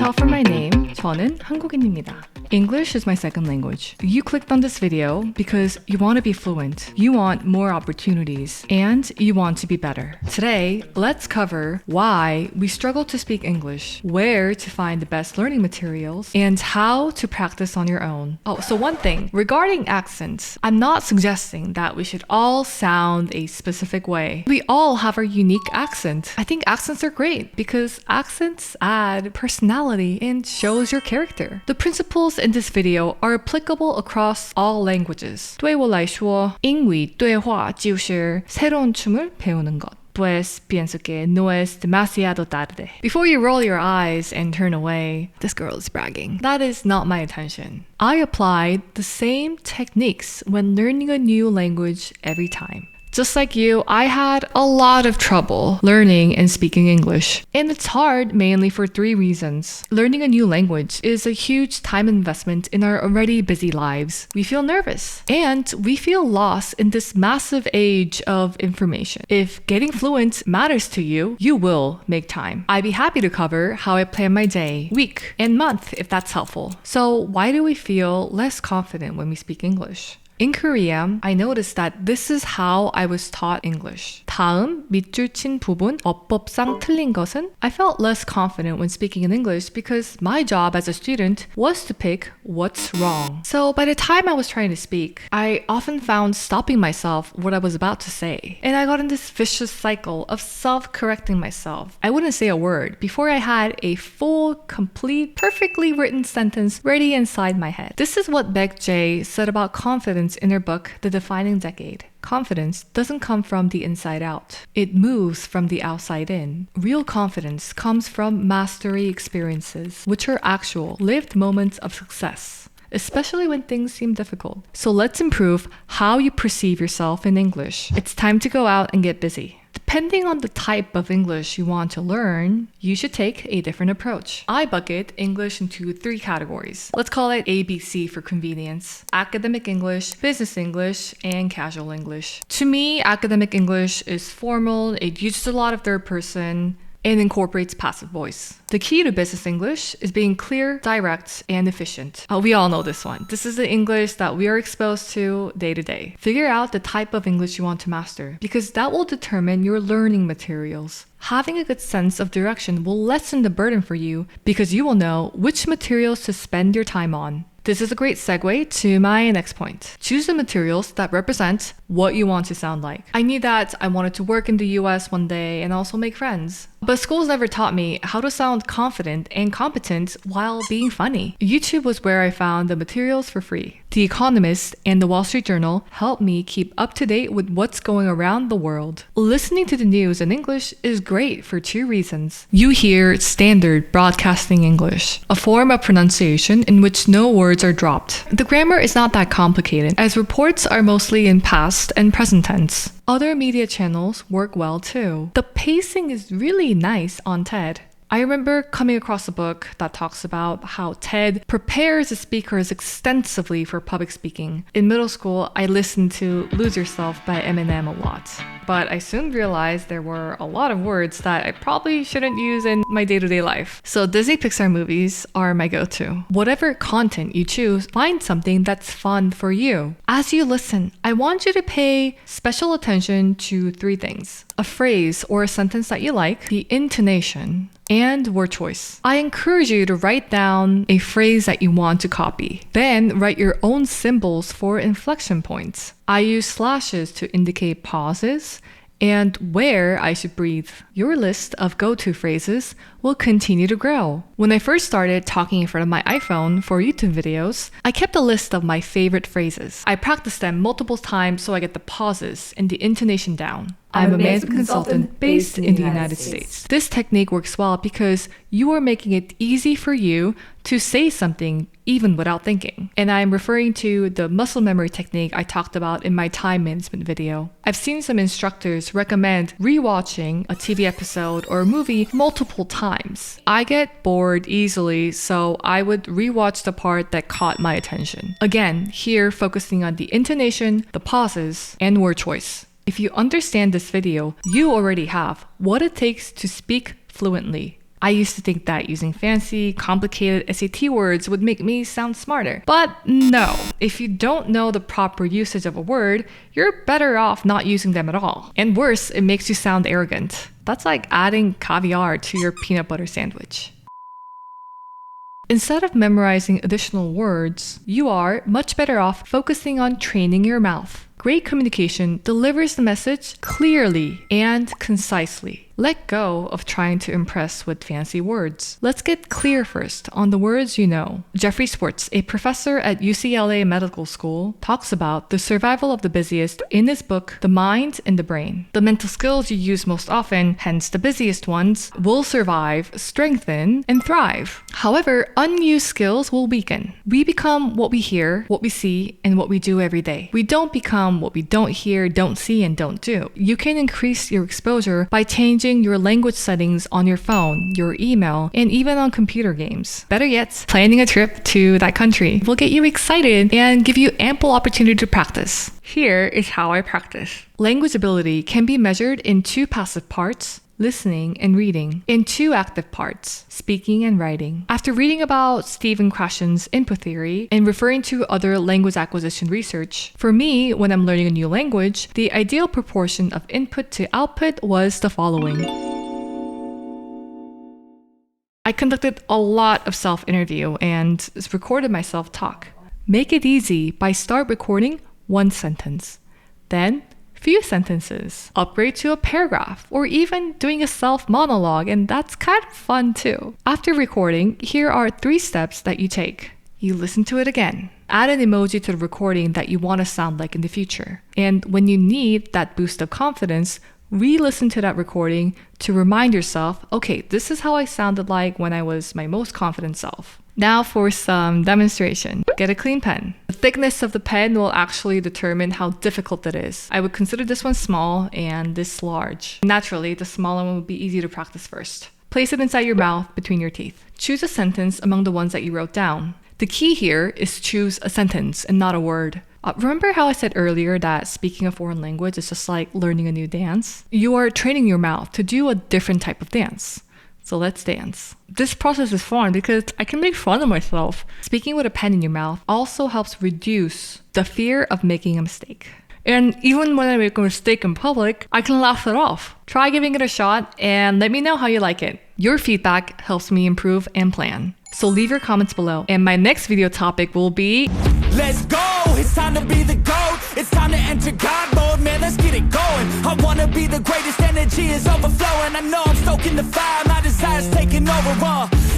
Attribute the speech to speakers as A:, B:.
A: tell from my name, 저는 한국인입니다. English is my second language. You clicked on this video because you want to be fluent, you want more opportunities, and you want to be better. Today, let's cover why we struggle to speak English, where to find the best learning materials, and how to practice on your own. Oh, so one thing, regarding accents, I'm not suggesting that we should all sound a specific way. We all have our unique accent. I think accents are great because accents add personality and shows your character. The principles in this video are applicable across all languages. 对我来说，英语对话就是새로운 춤을 배우는 것. Pues pienso que no es demasiado tarde. Before you roll your eyes and turn away, this girl is bragging. That is not my intention. I applied the same techniques when learning a new language every time. Just like you, I had a lot of trouble learning and speaking English. And it's hard mainly for 3 reasons. Learning a new language is a huge time investment in our already busy lives. We feel nervous and we feel lost in this massive age of information. If getting fluent matters to you, you will make time. I'd be happy to cover how I plan my day, week, and month if that's helpful. So why do we feel less confident when we speak English? In Korea, I noticed that this is how I was taught English. 다음, 밑줄 친 부분, 어법상 틀린 것은? I felt less confident when speaking in English because my job as a student was to pick what's wrong. So by the time I was trying to speak, I often found stopping myself what I was about to say. And I got in this vicious cycle of self-correcting myself. I wouldn't say a word before I had a full, complete, perfectly written sentence ready inside my head. This is what Beck J said about confidence in her book, The Defining Decade. Confidence doesn't come from the inside out. It moves from the outside in. Real confidence comes from mastery experiences, which are actual, lived moments of success, especially when things seem difficult. So let's improve how you perceive yourself in English. It's time to go out and get busy. Depending on the type of English you want to learn, you should take a different approach. I bucket English into 3 categories. Let's call it ABC for convenience. Academic English, business English, and casual English. To me, academic English is formal, it uses a lot of third person, and incorporates passive voice. The key to business English is being clear, direct, and efficient. We all know this one. This is the English that we are exposed to day to day. Figure out the type of English you want to master because that will determine your learning materials. Having a good sense of direction will lessen the burden for you because you will know which materials to spend your time on. This is a great segue to my next point. Choose the materials that represent what you want to sound like. I knew that I wanted to work in the US one day and also make friends. But schools never taught me how to sound confident and competent while being funny. YouTube was where I found the materials for free. The Economist and the Wall Street Journal helped me keep up to date with what's going around the world. Listening to the news in English is great for 2 reasons. You hear standard broadcasting English, a form of pronunciation in which no words are dropped. The grammar is not that complicated, as reports are mostly in past and present tense. Other media channels work well too. The pacing is really nice on TED. I remember coming across a book that talks about how TED prepares the speakers extensively for public speaking. In middle school, I listened to Lose Yourself by Eminem a lot. But I soon realized there were a lot of words that I probably shouldn't use in my day-to-day life. So Disney Pixar movies are my go-to. Whatever content you choose, find something that's fun for you. As you listen, I want you to pay special attention to 3 things. A phrase or a sentence that you like, the intonation, and word choice. I encourage you to write down a phrase that you want to copy. Then write your own symbols for inflection points. I use slashes to indicate pauses and where I should breathe. Your list of go-to phrases will continue to grow. When I first started talking in front of my iPhone for YouTube videos, I kept a list of my favorite phrases. I practiced them multiple times so I get the pauses and the intonation down. I'm a management consultant based in the United States. This technique works well because you are making it easy for you to say something even without thinking. And I'm referring to the muscle memory technique I talked about in my time management video. I've seen some instructors recommend rewatching a TV episode or a movie multiple times. I get bored easily, so I would rewatch the part that caught my attention. Again, here focusing on the intonation, the pauses, and word choice. If you understand this video, you already have what it takes to speak fluently. I used to think that using fancy, complicated SAT words would make me sound smarter. But no, if you don't know the proper usage of a word, you're better off not using them at all. And worse, it makes you sound arrogant. That's like adding caviar to your peanut butter sandwich. Instead of memorizing additional words, you are much better off focusing on training your mouth. Great communication delivers the message clearly and concisely. Let go of trying to impress with fancy words. Let's get clear first on the words you know. Jeffrey Swartz, a professor at UCLA Medical School, talks about the survival of the busiest in his book, The Mind and the Brain. The mental skills you use most often, hence the busiest ones, will survive, strengthen, and thrive. However, unused skills will weaken. We become what we hear, what we see, and what we do every day. We don't become what we don't hear, don't see, and don't do. You can increase your exposure by changing your language settings on your phone, your email, and even on computer games. Better yet, planning a trip to that country will get you excited and give you ample opportunity to practice. Here is how I practice. Language ability can be measured in 2 passive parts, listening and reading, in 2 active parts, speaking and writing. After reading about Stephen Krashen's input theory and referring to other language acquisition research, for me, when I'm learning a new language, the ideal proportion of input to output was the following. I conducted a lot of self-interview and recorded myself talk. Make it easy by start recording 1 sentence. Then few sentences, upgrade to a paragraph, or even doing a self-monologue, and that's kind of fun too. After recording, here are 3 steps that you take. You listen to it again. Add an emoji to the recording that you want to sound like in the future. And when you need that boost of confidence, re-listen to that recording to remind yourself, okay, this is how I sounded like when I was my most confident self. Now for some demonstration. Get a clean pen. The thickness of the pen will actually determine how difficult it is. I would consider this one small and this large. Naturally, the smaller one would be easy to practice first. Place it inside your mouth between your teeth. Choose a sentence among the ones that you wrote down. The key here is choose a sentence and not a word. Remember how I said earlier that speaking a foreign language is just like learning a new dance? You are training your mouth to do a different type of dance. So let's dance. This process is fun because I can make fun of myself. Speaking with a pen in your mouth also helps reduce the fear of making a mistake. And even when I make a mistake in public, I can laugh it off. Try giving it a shot and let me know how you like it. Your feedback helps me improve and plan. So leave your comments below. And my next video topic will be...
B: Let's go! It's time to be the GOAT. It's time to enter God mode, man, let's get it going. I wanna be the greatest, energy is overflowing. I know I'm stoking the fire, my desire's taking